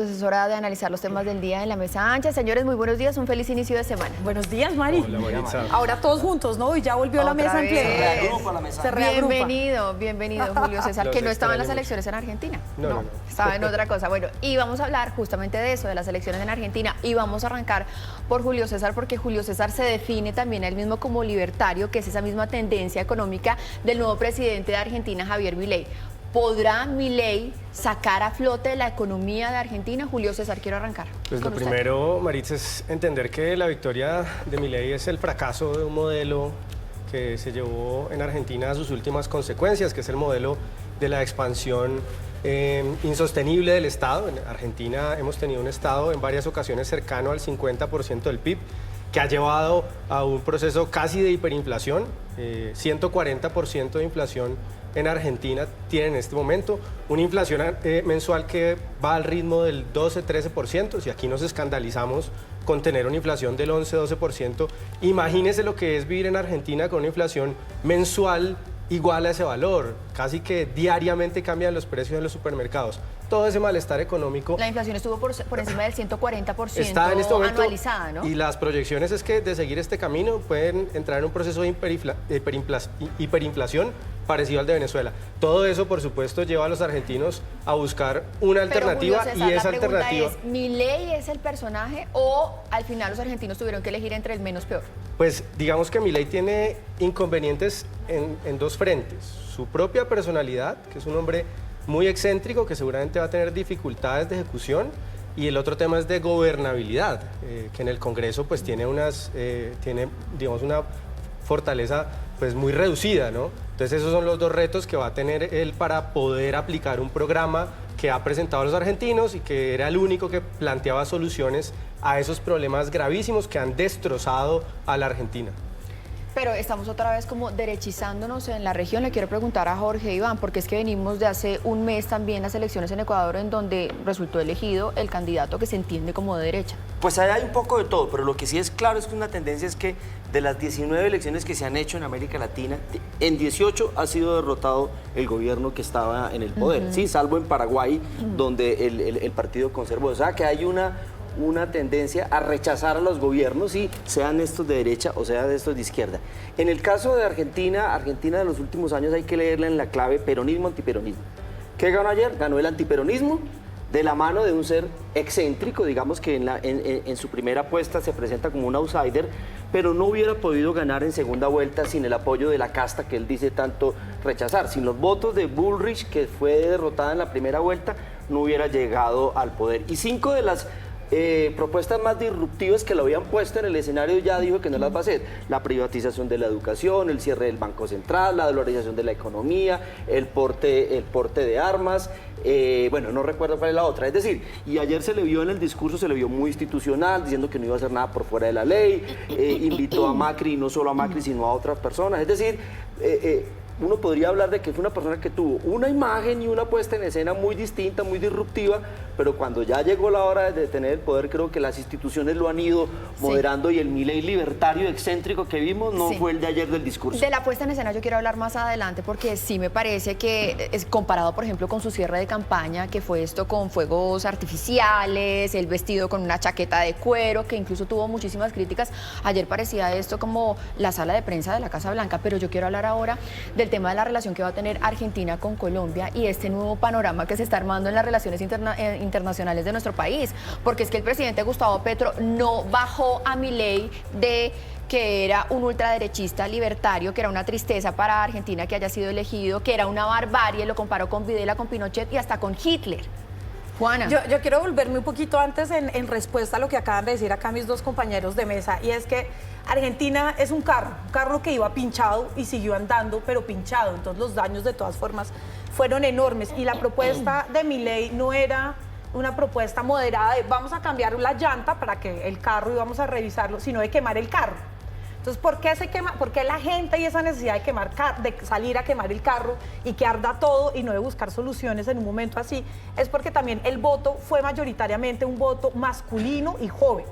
Es hora de analizar los temas del día en la mesa ancha. Señores, muy buenos días, un feliz inicio de semana. Buenos días, Mari. Hola, Maritza. Ahora todos juntos, ¿no? Y ya volvió la mesa en pleno. Se reagrupa la mesa. Se reagrupa. Bienvenido, Julio César, Los que no estaba en las extraño elecciones en Argentina. No. Estaba en otra cosa. Bueno, y vamos a hablar justamente de eso, de las elecciones en Argentina, y vamos a arrancar por Julio César, porque Julio César se define también a él mismo como libertario, que es esa misma tendencia económica del nuevo presidente de Argentina, Javier Milei. ¿Podrá Milei sacar a flote la economía de Argentina? Julio César, quiero arrancar. Pues lo con usted. primero, Maritza, es entender que la victoria de Milei es el fracaso de un modelo que se llevó en Argentina a sus últimas consecuencias, que es el modelo de la expansión insostenible del Estado. En Argentina hemos tenido un Estado en varias ocasiones cercano al 50% del PIB, que ha llevado a un proceso casi de hiperinflación, 140% de inflación en Argentina tiene en este momento, una inflación mensual que va al ritmo del 12-13%, si aquí nos escandalizamos con tener una inflación del 11-12%, imagínense lo que es vivir en Argentina con una inflación mensual igual a ese valor, casi que diariamente cambian los precios en los supermercados. Todo ese malestar económico La inflación estuvo por encima del 140% está en este momento anualizada, ¿no? y las proyecciones es que de seguir este camino pueden entrar en un proceso de hiperinflación parecido al de Venezuela. Todo eso, por supuesto, lleva a los argentinos a buscar una alternativa. Pero, Julio César, y esa la pregunta alternativa, es, ¿Milei es el personaje o al final los argentinos tuvieron que elegir entre el menos peor? pues digamos que Milei tiene inconvenientes en dos frentes. Su propia personalidad, que es un hombre muy excéntrico, que seguramente va a tener dificultades de ejecución, y el otro tema es de gobernabilidad, que en el Congreso pues tiene digamos una fortaleza pues muy reducida, ¿no? Entonces esos son los dos retos que va a tener él para poder aplicar un programa que ha presentado a los argentinos y que era el único que planteaba soluciones a esos problemas gravísimos que han destrozado a la Argentina. Pero estamos otra vez como derechizándonos en la región. Le quiero preguntar a Jorge Iván, porque es que venimos de hace un mes también las elecciones en Ecuador, en donde resultó elegido el candidato que se entiende como de derecha. Pues ahí hay un poco de todo, pero lo que sí es claro es que una tendencia es que de las 19 elecciones que se han hecho en América Latina, en 18 ha sido derrotado el gobierno que estaba en el poder, sí, salvo en Paraguay, donde el partido conservó. O sea que hay una tendencia a rechazar a los gobiernos, sí, sean estos de derecha o sean estos de izquierda. En el caso de Argentina, Argentina de los últimos años hay que leerla en la clave peronismo-antiperonismo. ¿Qué ganó ayer? Ganó el antiperonismo, de la mano de un ser excéntrico, digamos que en su primera apuesta se presenta como un outsider, pero no hubiera podido ganar en segunda vuelta sin el apoyo de la casta que él dice tanto rechazar. Sin los votos de Bullrich, que fue derrotada en la primera vuelta, no hubiera llegado al poder. Y 5 de las propuestas más disruptivas que lo habían puesto en el escenario ya dijo que no las va a hacer. La privatización de la educación, el cierre del Banco Central, la dolarización de la economía, el porte de armas, bueno, no recuerdo cuál es la otra. Es decir, y ayer se le vio en el discurso, se le vio muy institucional, diciendo que no iba a hacer nada por fuera de la ley, invitó a Macri, y no solo a Macri, sino a otras personas. Es decir, uno podría hablar de que fue una persona que tuvo una imagen y una puesta en escena muy distinta, muy disruptiva, pero cuando ya llegó la hora de tener el poder, creo que las instituciones lo han ido moderando, y el Milei libertario excéntrico que vimos no fue el de ayer del discurso. De la puesta en escena yo quiero hablar más adelante, porque sí me parece que es comparado, por ejemplo, con su cierre de campaña, que fue esto con fuegos artificiales, el vestido con una chaqueta de cuero, que incluso tuvo muchísimas críticas. Ayer parecía esto como la sala de prensa de la Casa Blanca, pero yo quiero hablar ahora del tema de la relación que va a tener Argentina con Colombia y este nuevo panorama que se está armando en las relaciones internacionales de nuestro país, porque es que el presidente Gustavo Petro no bajó a Milei de que era un ultraderechista libertario, que era una tristeza para Argentina que haya sido elegido, que era una barbarie, lo comparó con Videla, con Pinochet y hasta con Hitler. Juana. Yo quiero volverme un poquito antes en respuesta a lo que acaban de decir acá mis dos compañeros de mesa, y es que Argentina es un carro que iba pinchado y siguió andando, pero pinchado, entonces los daños de todas formas fueron enormes, y la propuesta de Milei no era una propuesta moderada de vamos a cambiar la llanta para que el carro y vamos a revisarlo, sino de quemar el carro. Entonces, ¿por qué se quema? ¿Por qué la gente y esa necesidad de salir a quemar el carro y que arda todo y no de buscar soluciones en un momento así? Es porque también el voto fue mayoritariamente un voto masculino y joven.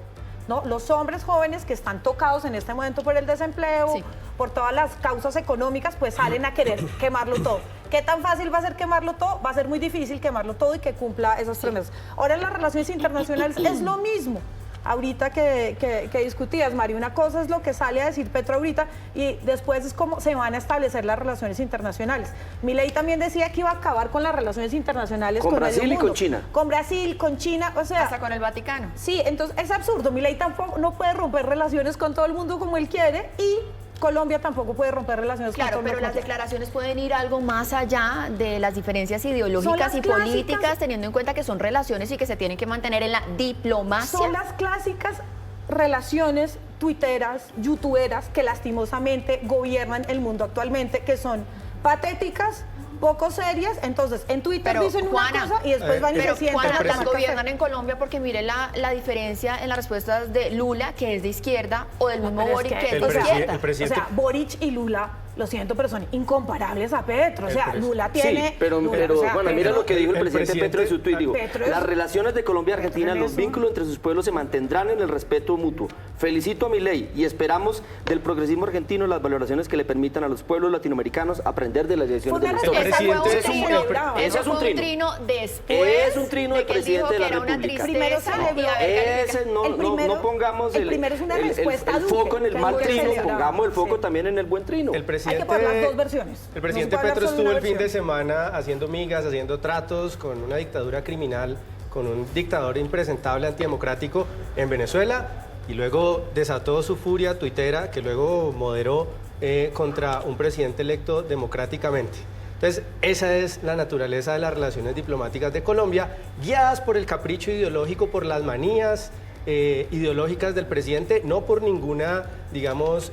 ¿no? Los hombres jóvenes que están tocados en este momento por el desempleo, Sí. por todas las causas económicas, pues salen a querer quemarlo todo. ¿Qué tan fácil va a ser quemarlo todo? Va a ser muy difícil quemarlo todo y que cumpla esas promesas. Ahora en las relaciones internacionales es lo mismo. Ahorita que discutías, Mari, una cosa es lo que sale a decir Petro ahorita y después es cómo se van a establecer las relaciones internacionales. Milei también decía que iba a acabar con las relaciones internacionales Con medio Brasil y mundo. con China. Con Brasil, con China, o sea... Hasta con el Vaticano. Sí, entonces es absurdo. Milei tampoco no puede romper relaciones con todo el mundo como él quiere y Colombia tampoco puede romper relaciones con Claro, todo el pero mundo. las declaraciones pueden ir algo más allá de las diferencias ideológicas las y clásicas. políticas, teniendo en cuenta que son relaciones y que se tienen que mantener en la diplomacia. Son las clásicas relaciones tuiteras, youtuberas que lastimosamente gobiernan el mundo actualmente, que son patéticas, poco serias. Entonces, en Twitter Pero, dicen Juana, una cosa y después van y Pero se sientan Juana, a las tomar gobiernan café. en Colombia porque mire la diferencia en las respuestas de Lula, que es de izquierda, o del mismo Pero Boric, que es el de presi- izquierda. el presidente- O sea, Boric y Lula, lo siento, pero son incomparables a Petro. O sea, Lula tiene... Sí, pero Lula, bueno, o sea, mira Petro- lo que dijo el el presidente Petro en su tuit. Dijo, Petro es- las relaciones de Colombia y Argentina, Petro es los eso. vínculos entre sus pueblos se mantendrán en el respeto mutuo. Felicito a Milei y esperamos del progresismo argentino las valoraciones que le permitan a los pueblos latinoamericanos aprender de las decisiones de la Fue una historia. Esa fue un presidente- trino, bravo. Ese eso es un fue trino. después Es un trino de del que él dijo presidente de la que era una República. Primero tristeza celebró- y haber Ese no, El primero- no pongamos el primero es una respuesta el a Duque, foco en el que mal Duque trino, celebraba. pongamos el foco Sí. también en el buen trino. El presidente, poner las dos versiones. El No presidente se puede hablar Petro solo de estuvo una el fin de versión. semana haciendo migas, haciendo tratos con una dictadura criminal, con un dictador impresentable, antidemocrático en Venezuela, y luego desató su furia tuitera, que luego moderó contra un presidente electo democráticamente. Entonces, esa es la naturaleza de las relaciones diplomáticas de Colombia, guiadas por el capricho ideológico, por las manías ideológicas del presidente, no por ninguna, digamos,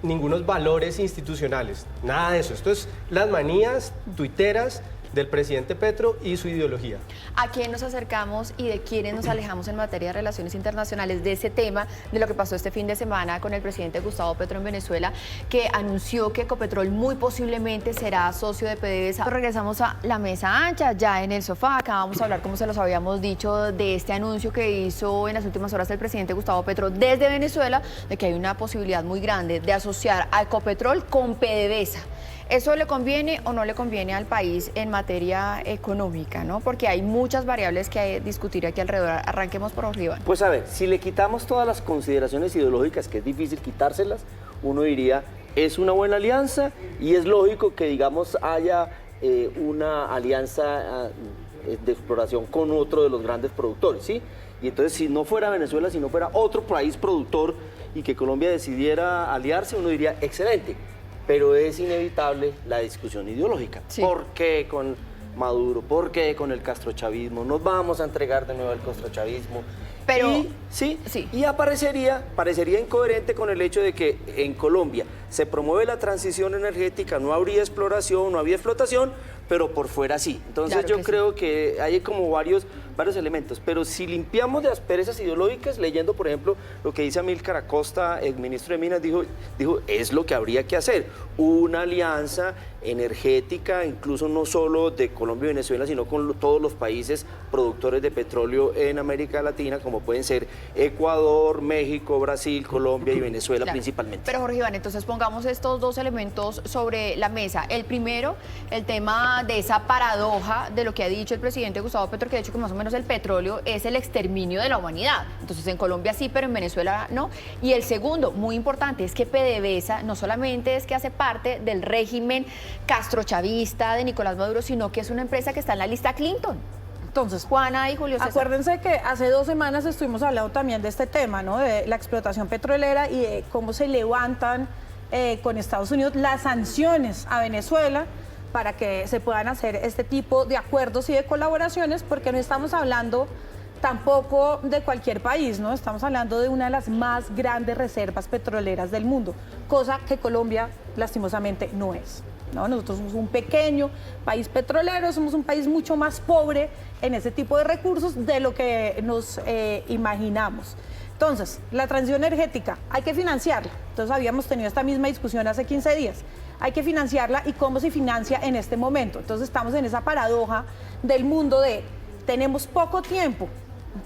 ningunos valores institucionales, nada de eso. Esto es las manías tuiteras del presidente Petro y su ideología. ¿A quién nos acercamos y de quiénes nos alejamos en materia de relaciones internacionales de ese tema, de lo que pasó este fin de semana con el presidente Gustavo Petro en Venezuela, que anunció que Ecopetrol muy posiblemente será socio de PDVSA? Regresamos a la mesa ancha, ya en el sofá. Acá vamos a hablar, como se los habíamos dicho, de este anuncio que hizo en las últimas horas el presidente Gustavo Petro desde Venezuela, de que hay una posibilidad muy grande de asociar a Ecopetrol con PDVSA. ¿Eso le conviene o no le conviene al país en materia económica, ¿no? Porque hay muchas variables que hay que discutir aquí alrededor. Arranquemos por arriba. Pues a ver, si le quitamos todas las consideraciones ideológicas, que es difícil quitárselas, uno diría, es una buena alianza y es lógico que, digamos, haya una alianza de exploración con otro de los grandes productores, ¿sí? Y entonces, si no fuera Venezuela, si no fuera otro país productor y que Colombia decidiera aliarse, uno diría, excelente. Pero es inevitable la discusión ideológica. Sí. ¿Por qué con Maduro? ¿Por qué con el castrochavismo? ¿Nos vamos a entregar de nuevo al castrochavismo? Pero- Y, sí, sí. y parecería incoherente con el hecho de que en Colombia se promueve la transición energética, no habría exploración, no había explotación, pero por fuera sí. Entonces Claro yo que sí. creo que hay como varios elementos, pero si limpiamos de asperezas ideológicas, leyendo por ejemplo lo que dice Amílcar Acosta, el ministro de Minas, dijo es lo que habría que hacer, una alianza energética, incluso no solo de Colombia y Venezuela, sino con todos los países productores de petróleo en América Latina, como pueden ser Ecuador, México, Brasil, Colombia y Venezuela Claro. principalmente. Pero Jorge Iván, entonces pongamos estos dos elementos sobre la mesa. El primero, el tema de esa paradoja de lo que ha dicho el presidente Gustavo Petro, que ha dicho que más o menos el petróleo es el exterminio de la humanidad. Entonces en Colombia sí, pero en Venezuela no. Y el segundo, muy importante, es que PDVSA no solamente es que hace parte del régimen castrochavista de Nicolás Maduro, sino que es una empresa que está en la lista Clinton. Entonces, Juana y Julio César. acuérdense que hace 2 semanas estuvimos hablando también de este tema, ¿no? De la explotación petrolera y de cómo se levantan con Estados Unidos las sanciones a Venezuela para que se puedan hacer este tipo de acuerdos y de colaboraciones, porque no estamos hablando tampoco de cualquier país, ¿no? Estamos hablando de una de las más grandes reservas petroleras del mundo, cosa que Colombia lastimosamente no es. ¿No? Nosotros somos un pequeño país petrolero, somos un país mucho más pobre en ese tipo de recursos de lo que nos imaginamos. Entonces, la transición energética, hay que financiarla. Entonces, habíamos tenido esta misma discusión hace 15 días. Hay que financiarla y cómo se financia en este momento. Entonces, estamos en esa paradoja del mundo de tenemos poco tiempo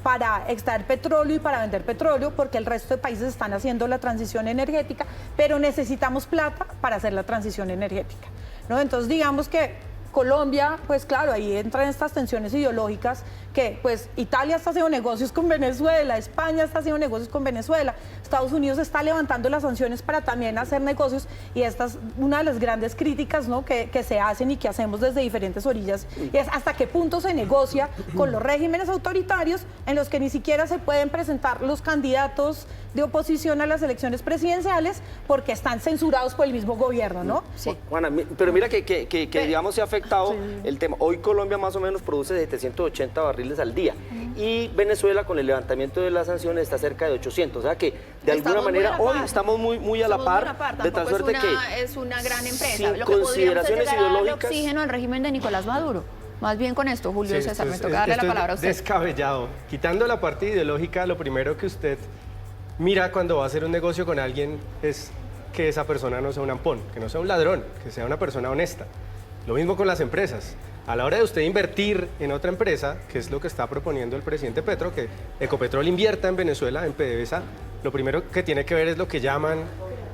para extraer petróleo y para vender petróleo, porque el resto de países están haciendo la transición energética, pero necesitamos plata para hacer la transición energética, ¿no? Entonces, digamos que Colombia, pues claro, ahí entran estas tensiones ideológicas que pues Italia está haciendo negocios con Venezuela, España está haciendo negocios con Venezuela, Estados Unidos está levantando las sanciones para también hacer negocios y esta es una de las grandes críticas, ¿no?, que se hacen y que hacemos desde diferentes orillas, y es hasta qué punto se negocia con los regímenes autoritarios en los que ni siquiera se pueden presentar los candidatos de oposición a las elecciones presidenciales porque están censurados por el mismo gobierno, ¿no? Sí. Juana, pero mira que digamos se ha afectado el tema. Hoy Colombia más o menos produce 780 barriles al día y Venezuela con el levantamiento de las sanciones está cerca de 800. O sea que de alguna manera hoy estamos muy a la par, de tal suerte que es una gran empresa. sin Lo que podríamos es consideraciones llegar a darle ideológicas. oxígeno al régimen de Nicolás Maduro. Más bien con esto, Julio Sí, César, me esto toca darle la es palabra a usted. descabellado. Quitando la parte ideológica, lo primero que usted mira cuando va a hacer un negocio con alguien es que esa persona no sea un ampón, que no sea un ladrón, que sea una persona honesta. Lo mismo con las empresas. A la hora de usted invertir en otra empresa, que es lo que está proponiendo el presidente Petro, que Ecopetrol invierta en Venezuela, en PDVSA, lo primero que tiene que ver es lo que llaman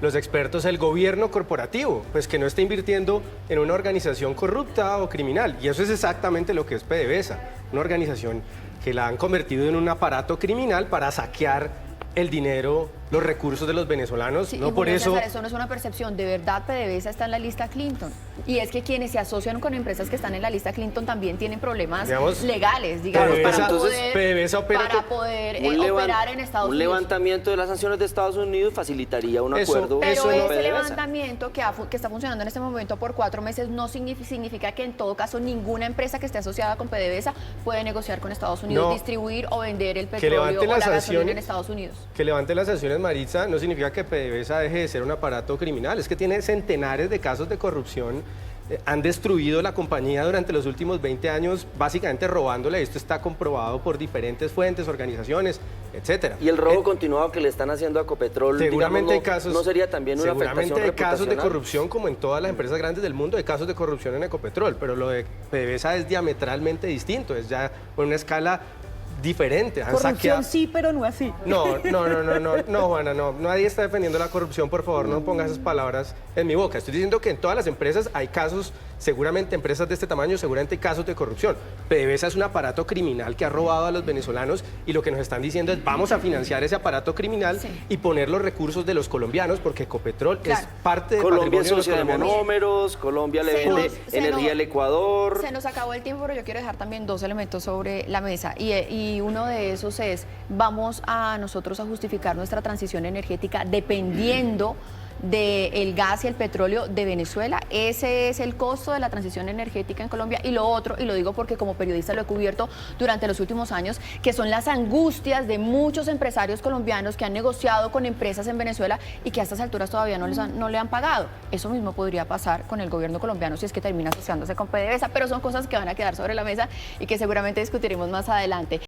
los expertos el gobierno corporativo, pues que no esté invirtiendo en una organización corrupta o criminal. Y eso es exactamente lo que es PDVSA, una organización que la han convertido en un aparato criminal para saquear el dinero, los recursos de los venezolanos, Sí, no y por Julio eso... César, eso no es una percepción, de verdad PDVSA está en la lista Clinton. Y es que quienes se asocian con empresas que están en la lista Clinton también tienen problemas Digamos, legales, digamos, para PDVSA opera para poder operar en Estados un Unidos. levantamiento de las sanciones de Estados Unidos facilitaría un Eso- acuerdo Pero eso no- ese PDVSA. levantamiento que está funcionando en este momento por 4 meses no significa que en todo caso ninguna empresa que esté asociada con PDVSA puede negociar con Estados Unidos, No. distribuir o vender el Que petróleo levante o la las gasolina sanciones. en Estados Unidos. Que levante las sanciones, Maritza, no significa que PDVSA deje de ser un aparato criminal. Es que tiene centenares de casos de corrupción. Han destruido la compañía durante los últimos 20 años, básicamente robándole. Esto está comprobado por diferentes fuentes, organizaciones, etcétera. Y el robo continuado que le están haciendo a Ecopetrol, Seguramente hay digamos, casos. ¿no sería también una seguramente afectación hay casos de reputacional? corrupción, como en todas las empresas grandes del mundo, hay casos de corrupción en Ecopetrol, pero lo de PDVSA es diametralmente distinto, es ya en una escala diferente. Han Corrupción saqueado- sí, pero no así. No, Juana, no. Nadie está defendiendo la corrupción, por favor, no ponga esas palabras en mi boca. Estoy diciendo que en todas las empresas hay casos, seguramente empresas de este tamaño, seguramente hay casos de corrupción. PDVSA es un aparato criminal que ha robado a los venezolanos y lo que nos están diciendo es vamos a financiar ese aparato criminal Sí. y poner los recursos de los colombianos porque Ecopetrol Claro. es parte del Colombia es patrimonio de los socia de colombianos. monómeros, Colombia le Se vende nos- se energía nos- al Ecuador. Se nos acabó el tiempo, pero yo quiero dejar también 2 elementos sobre la mesa y uno de esos es, vamos a nosotros a justificar nuestra transición energética dependiendo del gas y el petróleo de Venezuela. Ese es el costo de la transición energética en Colombia. Y lo otro, y lo digo porque como periodista lo he cubierto durante los últimos años, que son las angustias de muchos empresarios colombianos que han negociado con empresas en Venezuela y que a estas alturas todavía no le han pagado. Eso mismo podría pasar con el gobierno colombiano si es que termina asociándose con PDVSA, pero son cosas que van a quedar sobre la mesa y que seguramente discutiremos más adelante.